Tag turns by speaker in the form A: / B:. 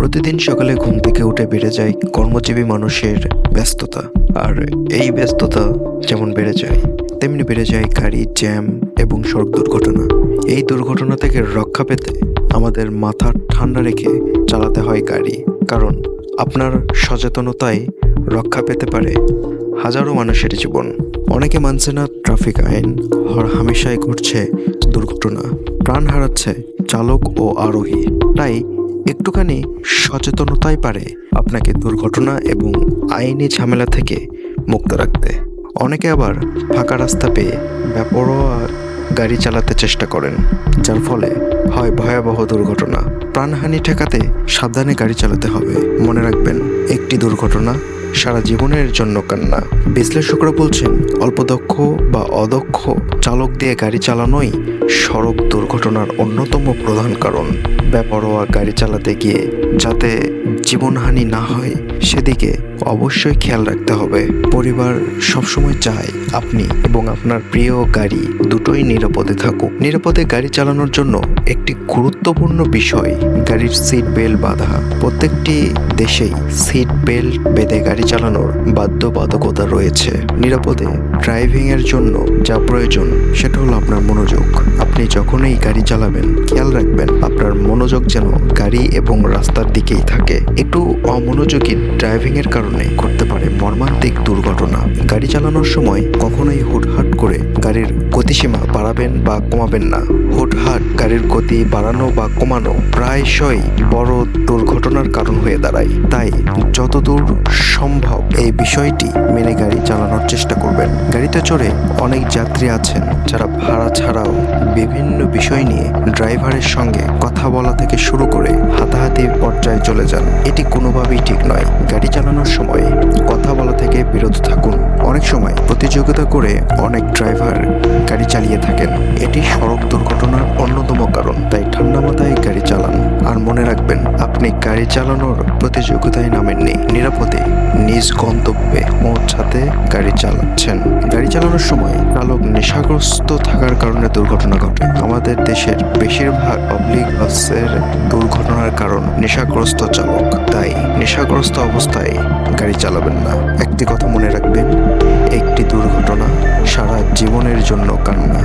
A: প্রতিদিন সকালে ঘুম থেকে উঠে বেড়ে যায় কর্মজীবী মানুষের ব্যস্ততা। আর এই ব্যস্ততা যেমন বেড়ে যায়, তেমনি বেড়ে যায় গাড়ি জ্যাম এবং সড়ক দুর্ঘটনা। এই দুর্ঘটনা থেকে রক্ষা পেতে আমাদের মাথা ঠান্ডা রেখে চালাতে হয় গাড়ি, কারণ আপনার সচেতনতায় রক্ষা পেতে পারে হাজারো মানুষের জীবন। অনেকে মানছে না ট্রাফিক আইন, হামেশাই ঘটছে দুর্ঘটনা, প্রাণ হারাচ্ছে চালক ও আরোহী। তাই একটুখানি সচেতনতাই পারে আপনাকে দুর্ঘটনা এবং আইনি ঝামেলা থেকে মুক্ত রাখতে। অনেকে আবার ফাঁকা রাস্তা পেয়ে বেপরোয়া গাড়ি চালাতে চেষ্টা করেন, যার ফলে হয় ভয়াবহ দুর্ঘটনা। প্রাণহানি ঠেকাতে সাবধানে গাড়ি চালাতে হবে। মনে রাখবেন, একটি দুর্ঘটনা সারা জীবনের জন্য কান্না। বিশ্লেষকরা বলছেন, অল্প দক্ষ বা অদক্ষ চালক দিয়ে গাড়ি চালানোই সড়ক দুর্ঘটনার অন্যতম প্রধান কারণ। বেপরোয়া গাড়ি চালাতে গিয়ে যাতে জীবনহানি না হয় সেদিকে অবশ্যই খেয়াল রাখতে হবে। পরিবার সবসময় চায় আপনি এবং আপনার প্রিয় গাড়ি দুটোই নিরাপদে থাকুক। নিরাপদে গাড়ি চালানোর জন্য একটি গুরুত্বপূর্ণ বিষয় গাড়ির সিট বেল্ট বাঁধা। প্রত্যেকটি দেশেই সিট বেল্ট বেঁধে গাড়ি চালানোর বাধ্যবাধকতা রয়েছে। নিরাপদে ড্রাইভিং এর জন্য যা প্রয়োজন সেটা হলো আপনার মনোযোগ। আপনি যখনই গাড়ি চালাবেন খেয়াল রাখবেন আপনার মনোযোগ যেন গাড়ি এবং রাস্তার দিকেই থাকে। একটু অমনোযোগী ড্রাইভিং এর কারণে ঘটতে পারে মর্মান্তিক দুর্ঘটনা। গাড়ি চালানোর সময় কখনোই হুটহাট করে গাড়ির গতিসীমা বাড়াবেন বা কমাবেন না। হুটহাট গাড়ির গতি বাড়ানো বা কমানো প্রায়শই বড় দুর্ঘটনার কারণ হয়ে দাঁড়ায়। তাই যতদূর সম্ভব এই বিষয়টি মেনে গাড়ি চালানোর চেষ্টা করবেন। গাড়িতে চড়ে অনেক যাত্রী আছেন যারা ভাড়া ছাড়াও বিভিন্ন বিষয় নিয়ে ড্রাইভারের সঙ্গে কথা বলা থেকে শুরু করে হাতাহাতি পর্যায়ে চলে যান। এটি কোনোভাবেই ঠিক নয়। গাড়ি চালানোর সময় কথা বলা থেকে বিরত থাকুন। অনেক সময় প্রতিযোগিতা করে অনেক ড্রাইভার গাড়ি চালিয়ে থাকেন, এটি সড়ক দুর্ঘটনার অন্যতম কারণ। তাই ঠান্ডা মাথায় গাড়ি চালান। আর মনে রাখবেন, আপনি গাড়ি চালানোর প্রতিযোগিতায় নামেননি, নিরাপদে নিজ গন্তব্যে পৌঁছাতে গাড়ি চালাচ্ছেন। গাড়ি চালানোর সময় চালক নেশাগ্রস্ত থাকার কারণে দুর্ঘটনা ঘটে। আমাদের দেশের বেশিরভাগ পাবলিক বাসের দুর্ঘটনার কারণ নেশাগ্রস্ত চালক। তাই নেশাগ্রস্ত অবস্থায় গাড়ি চালাবেন না। একটি কথা মনে রাখবেন, একটি দুর্ঘটনা সারা জীবনের জন্য কান্না।